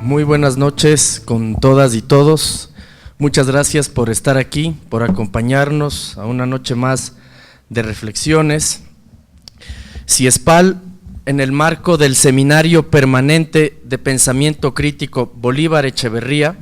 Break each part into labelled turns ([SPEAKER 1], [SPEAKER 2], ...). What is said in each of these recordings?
[SPEAKER 1] Muy buenas noches con todas y todos. Muchas gracias por estar aquí, por acompañarnos a una noche más de reflexiones. CIESPAL, en el marco del Seminario Permanente de Pensamiento Crítico Bolívar Echeverría,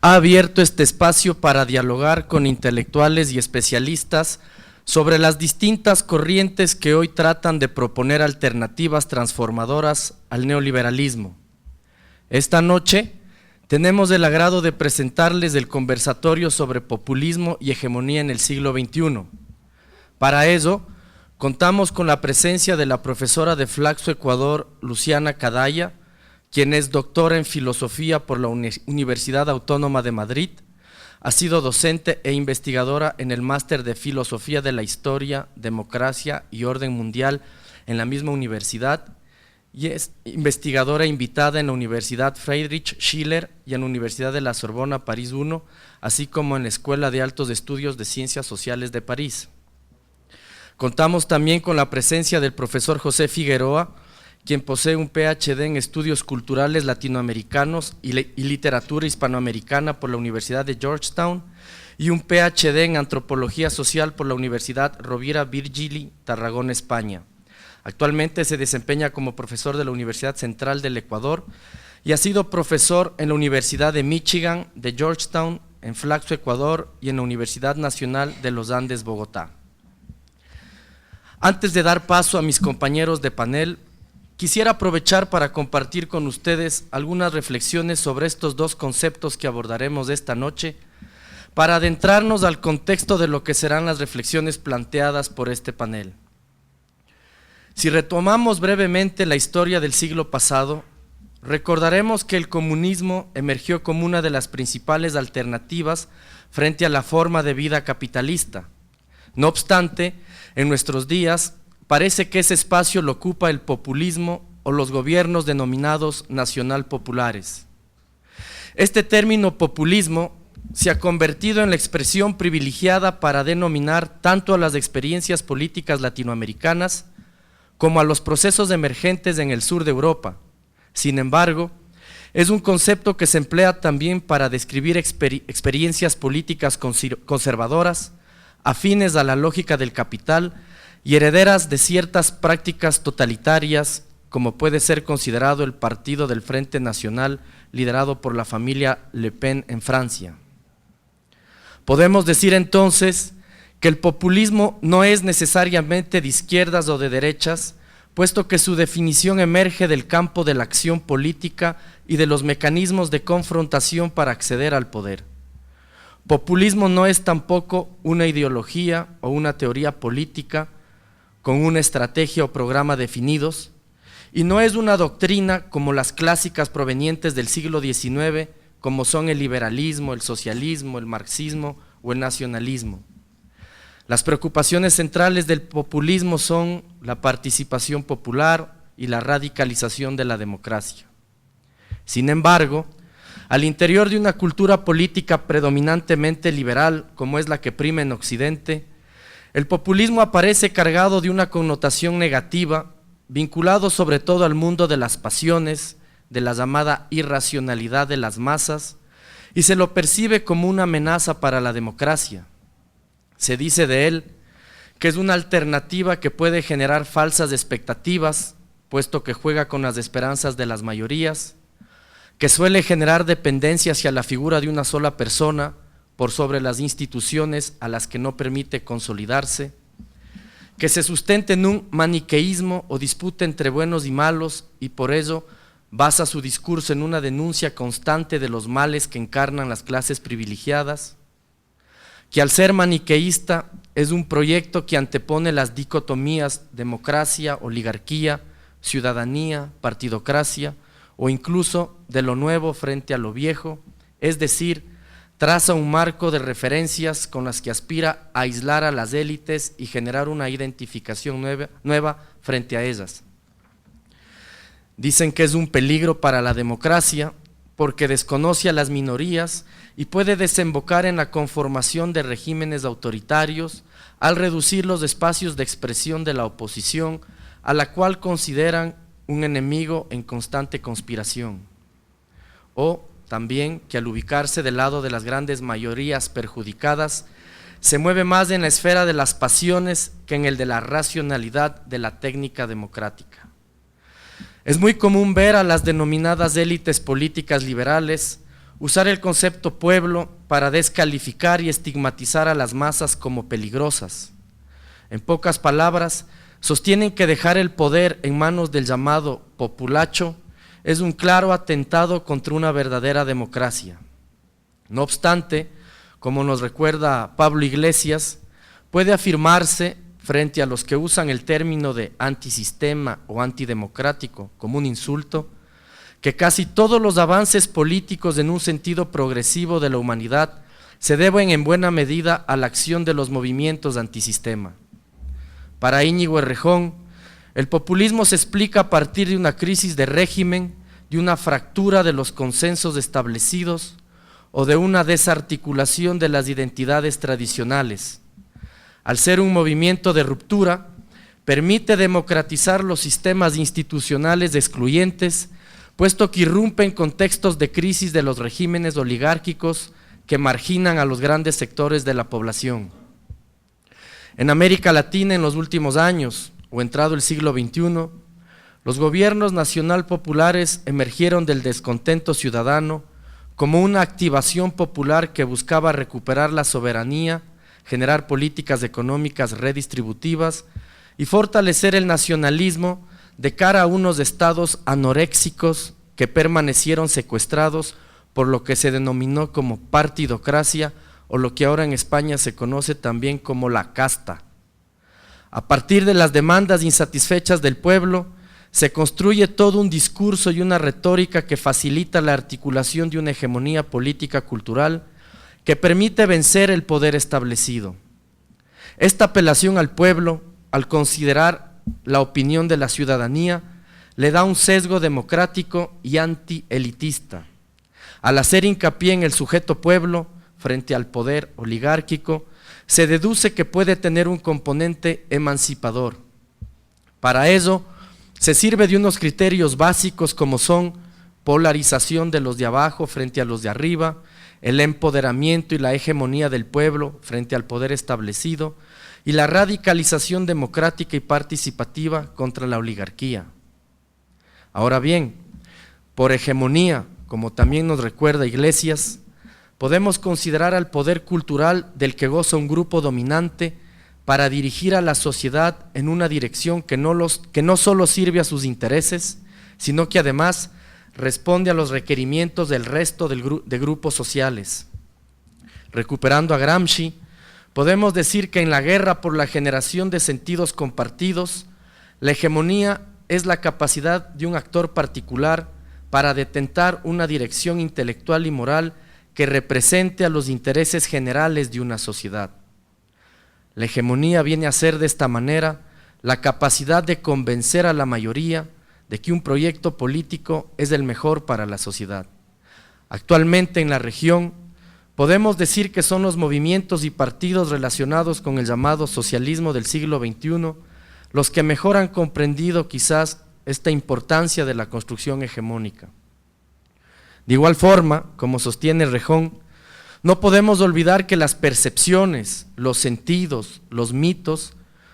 [SPEAKER 1] ha abierto este espacio para dialogar con intelectuales y especialistas sobre las distintas corrientes que hoy tratan de proponer alternativas transformadoras al neoliberalismo. Esta noche tenemos el agrado de presentarles el conversatorio sobre populismo y hegemonía en el siglo XXI. Para ello, contamos con la presencia de la profesora de Flaxo Ecuador, Luciana Cadaya, quien es doctora en filosofía por la Universidad Autónoma de Madrid, ha sido docente e investigadora en el máster de Filosofía de la Historia, Democracia y Orden Mundial en la misma universidad, y es investigadora invitada en la Universidad Friedrich Schiller y en la Universidad de la Sorbona París I, así como en la Escuela de Altos Estudios de Ciencias Sociales de París. Contamos también con la presencia del profesor José Figueroa, quien posee un PhD en Estudios Culturales Latinoamericanos y Literatura Hispanoamericana por la Universidad de Georgetown y un PhD en Antropología Social por la Universidad Rovira Virgili, Tarragona, España. Actualmente se desempeña como profesor de la Universidad Central del Ecuador y ha sido profesor en la Universidad de Michigan, de Georgetown, en Flaxo, Ecuador y en la Universidad Nacional de los Andes, Bogotá. Antes de dar paso a mis compañeros de panel, quisiera aprovechar para compartir con ustedes algunas reflexiones sobre estos dos conceptos que abordaremos esta noche, para adentrarnos al contexto de lo que serán las reflexiones planteadas por este panel. Si retomamos brevemente la historia del siglo pasado, recordaremos que el comunismo emergió como una de las principales alternativas frente a la forma de vida capitalista. No obstante, en nuestros días parece que ese espacio lo ocupa el populismo o los gobiernos denominados nacional populares. Este término populismo se ha convertido en la expresión privilegiada para denominar tanto a las experiencias políticas latinoamericanas como a los procesos emergentes en el sur de Europa. Sin embargo, es un concepto que se emplea también para describir experiencias políticas conservadoras, afines a la lógica del capital y herederas de ciertas prácticas totalitarias, como puede ser considerado el partido del Frente Nacional liderado por la familia Le Pen en Francia. Podemos decir entonces que el populismo no es necesariamente de izquierdas o de derechas, puesto que su definición emerge del campo de la acción política y de los mecanismos de confrontación para acceder al poder. Populismo no es tampoco una ideología o una teoría política con una estrategia o programa definidos, y no es una doctrina como las clásicas provenientes del siglo XIX, como son el liberalismo, el socialismo, el marxismo o el nacionalismo. Las preocupaciones centrales del populismo son la participación popular y la radicalización de la democracia. Sin embargo, al interior de una cultura política predominantemente liberal, como es la que prima en Occidente, el populismo aparece cargado de una connotación negativa, vinculado sobre todo al mundo de las pasiones, de la llamada irracionalidad de las masas, y se lo percibe como una amenaza para la democracia. Se dice de él que es una alternativa que puede generar falsas expectativas, puesto que juega con las esperanzas de las mayorías, que suele generar dependencia hacia la figura de una sola persona por sobre las instituciones a las que no permite consolidarse, que se sustenta en un maniqueísmo o disputa entre buenos y malos y por ello basa su discurso en una denuncia constante de los males que encarnan las clases privilegiadas, que al ser maniqueísta es un proyecto que antepone las dicotomías democracia, oligarquía, ciudadanía, partidocracia o incluso de lo nuevo frente a lo viejo, es decir, traza un marco de referencias con las que aspira a aislar a las élites y generar una identificación nueva frente a ellas. Dicen que es un peligro para la democracia porque desconoce a las minorías y puede desembocar en la conformación de regímenes autoritarios al reducir los espacios de expresión de la oposición, a la cual consideran un enemigo en constante conspiración. o también que al ubicarse del lado de las grandes mayorías perjudicadas, se mueve más en la esfera de las pasiones que en el de la racionalidad de la técnica democrática. Es muy común ver a las denominadas élites políticas liberales usar el concepto pueblo para descalificar y estigmatizar a las masas como peligrosas. En pocas palabras, sostienen que dejar el poder en manos del llamado populacho es un claro atentado contra una verdadera democracia. No obstante, como nos recuerda Pablo Iglesias, puede afirmarse frente a los que usan el término de antisistema o antidemocrático como un insulto, que casi todos los avances políticos en un sentido progresivo de la humanidad se deben en buena medida a la acción de los movimientos antisistema. Para Íñigo Errejón, el populismo se explica a partir de una crisis de régimen, de una fractura de los consensos establecidos o de una desarticulación de las identidades tradicionales. Al ser un movimiento de ruptura, permite democratizar los sistemas institucionales excluyentes, puesto que irrumpen contextos de crisis de los regímenes oligárquicos que marginan a los grandes sectores de la población. En América Latina en los últimos años, o entrado el siglo XXI, los gobiernos nacional populares emergieron del descontento ciudadano como una activación popular que buscaba recuperar la soberanía, generar políticas económicas redistributivas y fortalecer el nacionalismo de cara a unos estados anoréxicos que permanecieron secuestrados por lo que se denominó como partidocracia o lo que ahora en España se conoce también como la casta. A partir de las demandas insatisfechas del pueblo, se construye todo un discurso y una retórica que facilita la articulación de una hegemonía política cultural que permite vencer el poder establecido. Esta apelación al pueblo, al considerar la opinión de la ciudadanía, le da un sesgo democrático y antielitista. Al hacer hincapié en el sujeto pueblo frente al poder oligárquico, se deduce que puede tener un componente emancipador. Para ello, se sirve de unos criterios básicos como son polarización de los de abajo frente a los de arriba, el empoderamiento y la hegemonía del pueblo frente al poder establecido y la radicalización democrática y participativa contra la oligarquía. Ahora bien, por hegemonía, como también nos recuerda Iglesias, podemos considerar al poder cultural del que goza un grupo dominante para dirigir a la sociedad en una dirección que no solo sirve a sus intereses, sino que además responde a los requerimientos del resto de grupos sociales. Recuperando a Gramsci, podemos decir que en la guerra por la generación de sentidos compartidos, la hegemonía es la capacidad de un actor particular para detentar una dirección intelectual y moral que represente a los intereses generales de una sociedad. La hegemonía viene a ser de esta manera la capacidad de convencer a la mayoría de que un proyecto político es el mejor para la sociedad. Actualmente en la región podemos decir que son los movimientos y partidos relacionados con el llamado socialismo del siglo XXI los que mejor han comprendido quizás esta importancia de la construcción hegemónica. De igual forma, como sostiene Errejón, no podemos olvidar que las percepciones, los sentidos, los mitos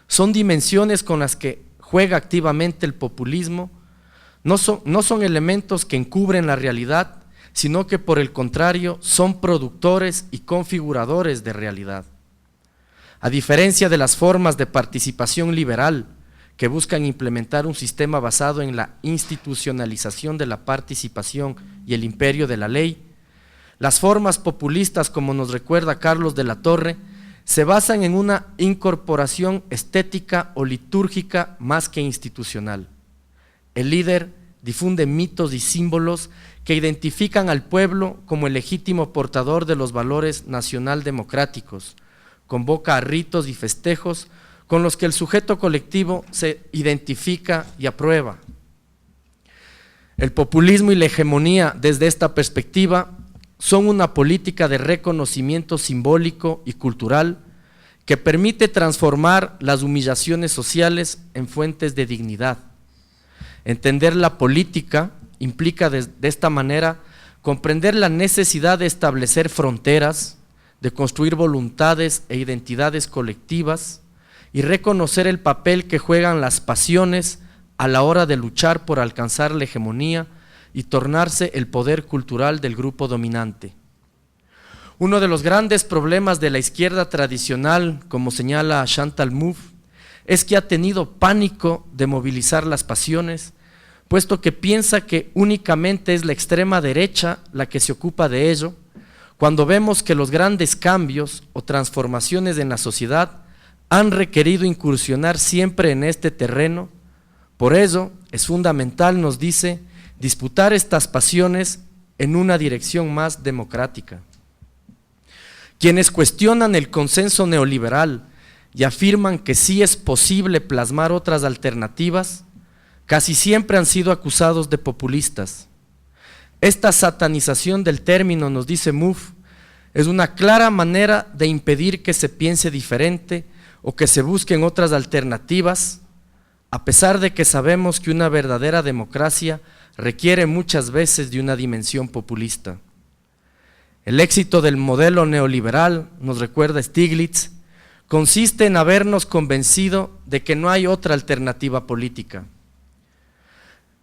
[SPEAKER 1] son dimensiones con las que juega activamente el populismo, no son elementos que encubren la realidad, sino que por el contrario son productores y configuradores de realidad. A diferencia de las formas de participación liberal que buscan implementar un sistema basado en la institucionalización de la participación y el imperio de la ley, las formas populistas, como nos recuerda Carlos de la Torre, se basan en una incorporación estética o litúrgica más que institucional. El líder difunde mitos y símbolos que identifican al pueblo como el legítimo portador de los valores nacional democráticos, convoca a ritos y festejos con los que el sujeto colectivo se identifica y aprueba. El populismo y la hegemonía desde esta perspectiva son una política de reconocimiento simbólico y cultural que permite transformar las humillaciones sociales en fuentes de dignidad. Entender la política implica de esta manera comprender la necesidad de establecer fronteras, de construir voluntades e identidades colectivas y reconocer el papel que juegan las pasiones a la hora de luchar por alcanzar la hegemonía y tornarse el poder cultural del grupo dominante. Uno de los grandes problemas de la izquierda tradicional, como señala Chantal Mouffe, es que ha tenido pánico de movilizar las pasiones, puesto que piensa que únicamente es la extrema derecha la que se ocupa de ello, cuando vemos que los grandes cambios o transformaciones en la sociedad han requerido incursionar siempre en este terreno. Por ello, es fundamental, nos dice, disputar estas pasiones en una dirección más democrática. Quienes cuestionan el consenso neoliberal y afirman que sí es posible plasmar otras alternativas, casi siempre han sido acusados de populistas. Esta satanización del término, nos dice Mouffe, es una clara manera de impedir que se piense diferente o que se busquen otras alternativas, a pesar de que sabemos que una verdadera democracia requiere muchas veces de una dimensión populista. El éxito del modelo neoliberal, nos recuerda Stiglitz, consiste en habernos convencido de que no hay otra alternativa política.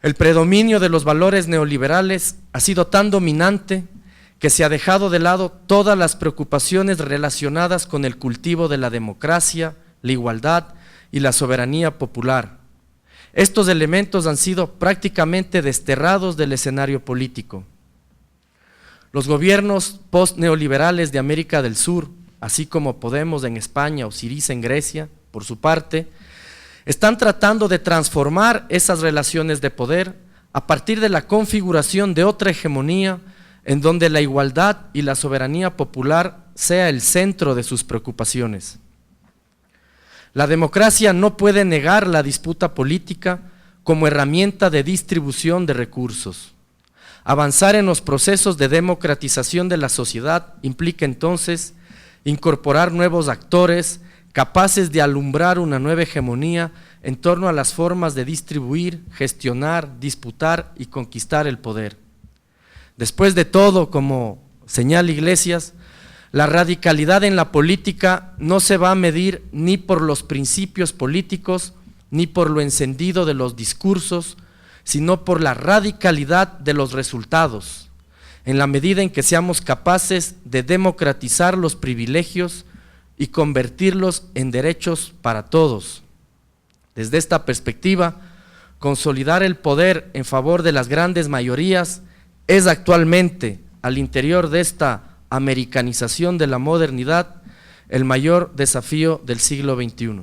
[SPEAKER 1] El predominio de los valores neoliberales ha sido tan dominante que se ha dejado de lado todas las preocupaciones relacionadas con el cultivo de la democracia, la igualdad y la soberanía popular. Estos elementos han sido prácticamente desterrados del escenario político. Los gobiernos post-neoliberales de América del Sur, así como Podemos en España o Syriza en Grecia, por su parte, están tratando de transformar esas relaciones de poder a partir de la configuración de otra hegemonía en donde la igualdad y la soberanía popular sea el centro de sus preocupaciones. La democracia no puede negar la disputa política como herramienta de distribución de recursos. Avanzar en los procesos de democratización de la sociedad implica entonces incorporar nuevos actores capaces de alumbrar una nueva hegemonía en torno a las formas de distribuir, gestionar, disputar y conquistar el poder. Después de todo, como señala Iglesias, la radicalidad en la política no se va a medir ni por los principios políticos, ni por lo encendido de los discursos, sino por la radicalidad de los resultados, en la medida en que seamos capaces de democratizar los privilegios y convertirlos en derechos para todos. Desde esta perspectiva, consolidar el poder en favor de las grandes mayorías es actualmente, al interior de esta americanización de la modernidad, el mayor desafío del siglo XXI.